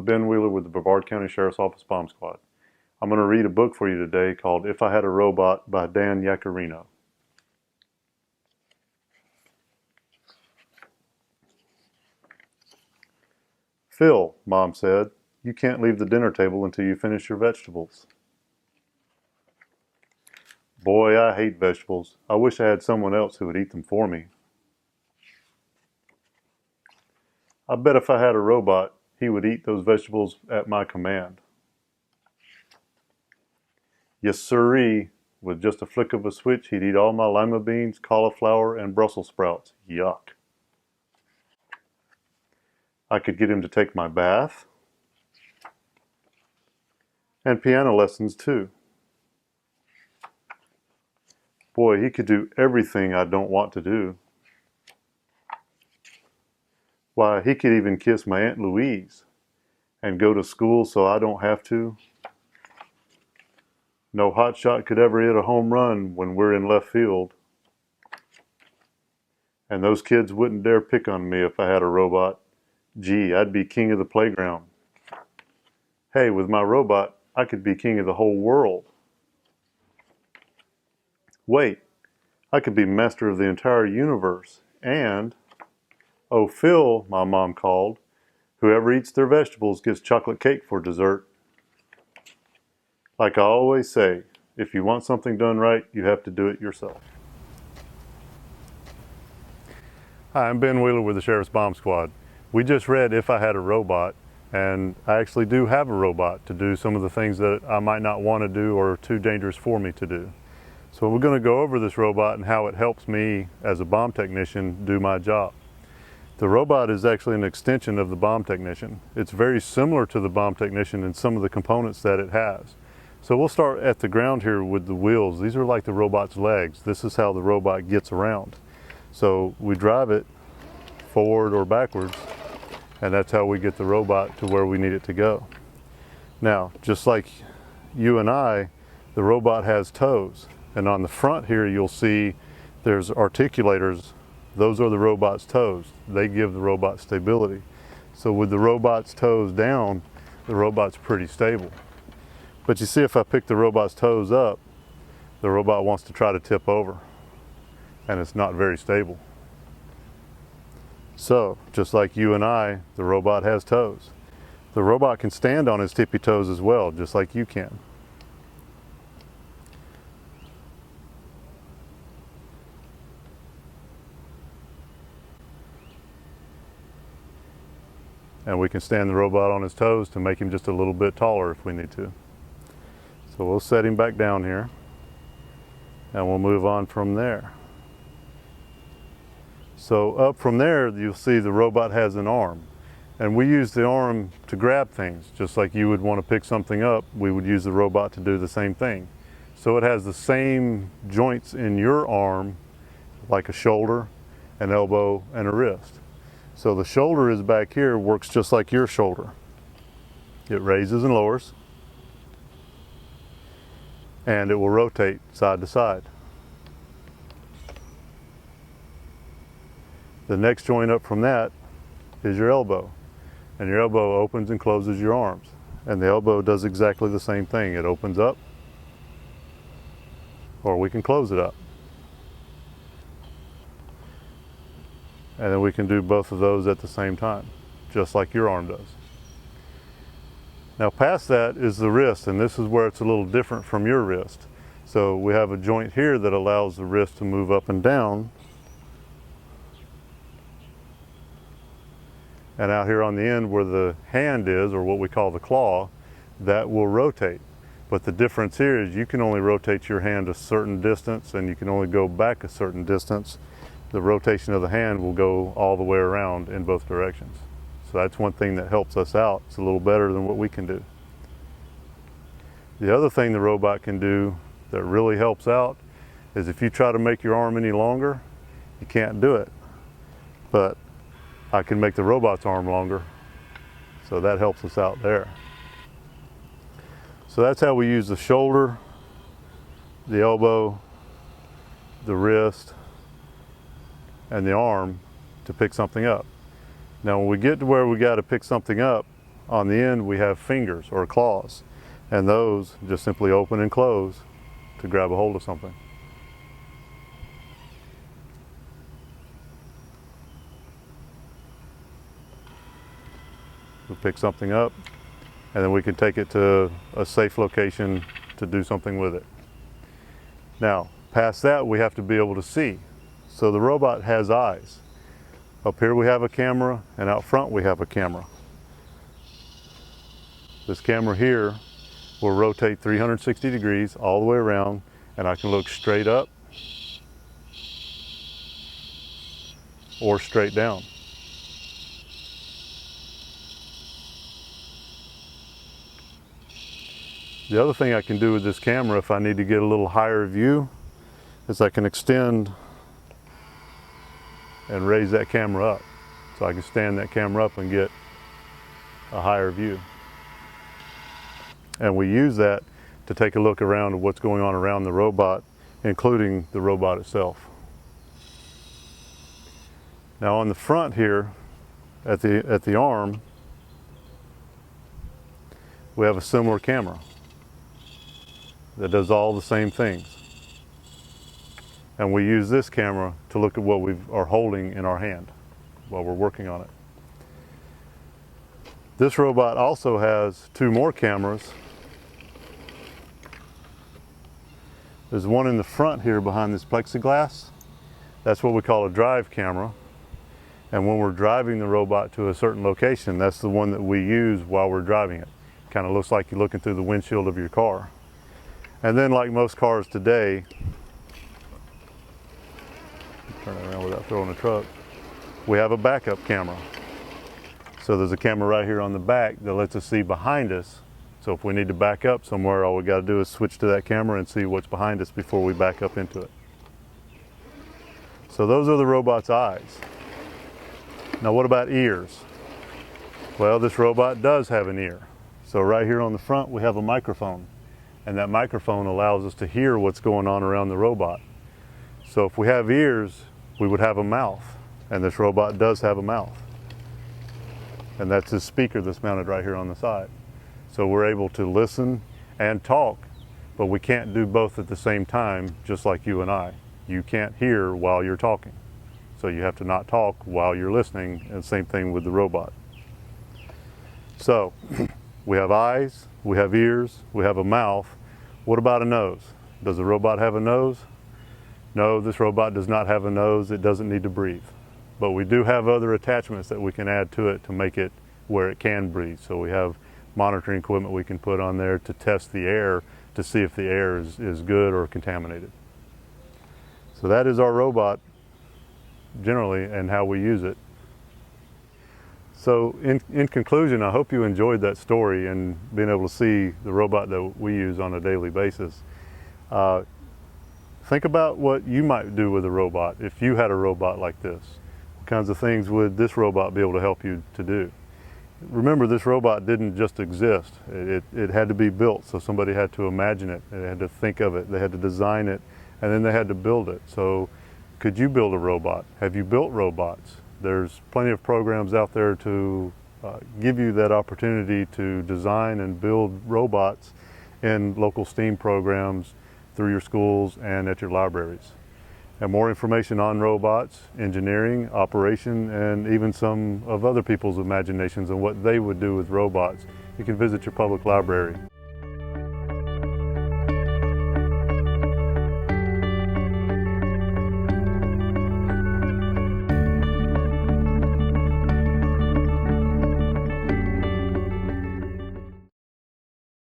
Ben Wheeler with the Brevard County Sheriff's Office Bomb Squad. I'm going to read a book for you today called If I Had a Robot by Dan Yaccarino. Phil, Mom said, you can't leave the dinner table until you finish your vegetables. Boy, I hate vegetables. I wish I had someone else who would eat them for me. I bet if I had a robot, he would eat those vegetables at my command. Yes, sirree. With just a flick of a switch, he'd eat all my lima beans, cauliflower, and Brussels sprouts. Yuck. I could get him to take my bath. And piano lessons, too. Boy, he could do everything I don't want to do. Why, he could even kiss my Aunt Louise and go to school so I don't have to. No hotshot could ever hit a home run when we're in left field. And those kids wouldn't dare pick on me if I had a robot. Gee, I'd be king of the playground. Hey, with my robot, I could be king of the whole world. Wait, I could be master of the entire universe. And, oh, Phil, my mom called, whoever eats their vegetables gets chocolate cake for dessert. Like I always say, if you want something done right, you have to do it yourself. Hi, I'm Ben Wheeler with the Sheriff's Bomb Squad. We just read If I Had a Robot, and I actually do have a robot to do some of the things that I might not want to do or are too dangerous for me to do. So we're going to go over this robot and how it helps me as a bomb technician do my job. The robot is actually an extension of the bomb technician. It's very similar to the bomb technician in some of the components that it has. So we'll start at the ground here with the wheels. These are like the robot's legs. This is how the robot gets around. So we drive it forward or backwards, and that's how we get the robot to where we need it to go. Now, just like you and I, the robot has toes. And on the front here, you'll see there's articulators. Those are the robot's toes. They give the robot stability. So with the robot's toes down, the robot's pretty stable. But you see, if I pick the robot's toes up, the robot wants to try to tip over, and it's not very stable. So, just like you and I, the robot has toes. The robot can stand on his tippy toes as well, just like you can. And we can stand the robot on his toes to make him just a little bit taller if we need to. So we'll set him back down here, and we'll move on from there. So up from there, you'll see the robot has an arm. And we use the arm to grab things. Just like you would want to pick something up, we would use the robot to do the same thing. So it has the same joints in your arm, like a shoulder, an elbow, and a wrist. So the shoulder is back here, works just like your shoulder. It raises and lowers, and it will rotate side to side. The next joint up from that is your elbow, and your elbow opens and closes your arms. And the elbow does exactly the same thing. It opens up, or we can close it up. And then we can do both of those at the same time, just like your arm does. Now past that is the wrist, and this is where it's a little different from your wrist. So we have a joint here that allows the wrist to move up and down. And out here on the end where the hand is, or what we call the claw, that will rotate. But the difference here is you can only rotate your hand a certain distance, and you can only go back a certain distance. The rotation of the hand will go all the way around in both directions. So that's one thing that helps us out. It's a little better than what we can do. The other thing the robot can do that really helps out is if you try to make your arm any longer, you can't do it. But I can make the robot's arm longer, so that helps us out there. So that's how we use the shoulder, the elbow, the wrist, and the arm to pick something up. Now when we get to where we got to pick something up, on the end we have fingers or claws, and those just simply open and close to grab a hold of something. We pick something up, and then we can take it to a safe location to do something with it. Now, past that, we have to be able to see. So the robot has eyes. Up here we have a camera, and out front we have a camera. This camera here will rotate 360 degrees all the way around, and I can look straight up or straight down. The other thing I can do with this camera, if I need to get a little higher view, is I can extend and raise that camera up. So I can stand that camera up and get a higher view. And we use that to take a look around at what's going on around the robot, including the robot itself. Now on the front here, at the arm, we have a similar camera that does all the same things. And we use this camera to look at what we are holding in our hand while we're working on it. This robot also has two more cameras. There's one in the front here behind this plexiglass. That's what we call a drive camera. And when we're driving the robot to a certain location, that's the one that we use while we're driving it. Kind of looks like you're looking through the windshield of your car. And then, like most cars today, turn it around without throwing a truck, we have a backup camera. So there's a camera right here on the back that lets us see behind us. So if we need to back up somewhere, all we got to do is switch to that camera and see what's behind us before we back up into it. So those are the robot's eyes. Now what about ears? Well, this robot does have an ear. So right here on the front we have a microphone, and that microphone allows us to hear what's going on around the robot. So if we have ears, we would have a mouth, and this robot does have a mouth. And that's his speaker that's mounted right here on the side. So we're able to listen and talk, but we can't do both at the same time, just like you and I. You can't hear while you're talking. So you have to not talk while you're listening, and same thing with the robot. So we have eyes, we have ears, we have a mouth. What about a nose? Does the robot have a nose? No, this robot does not have a nose. It doesn't need to breathe. But we do have other attachments that we can add to it to make it where it can breathe. So we have monitoring equipment we can put on there to test the air to see if the air is good or contaminated. So that is our robot generally and how we use it. So in conclusion, I hope you enjoyed that story and being able to see the robot that we use on a daily basis. Think about what you might do with a robot if you had a robot like this. What kinds of things would this robot be able to help you to do? Remember, this robot didn't just exist. It had to be built, so somebody had to imagine it. They had to think of it. They had to design it, and then they had to build it. So could you build a robot? Have you built robots? There's plenty of programs out there to give you that opportunity to design and build robots in local STEAM programs through your schools and at your libraries. And more information on robots, engineering, operation, and even some of other people's imaginations on what they would do with robots, you can visit your public library.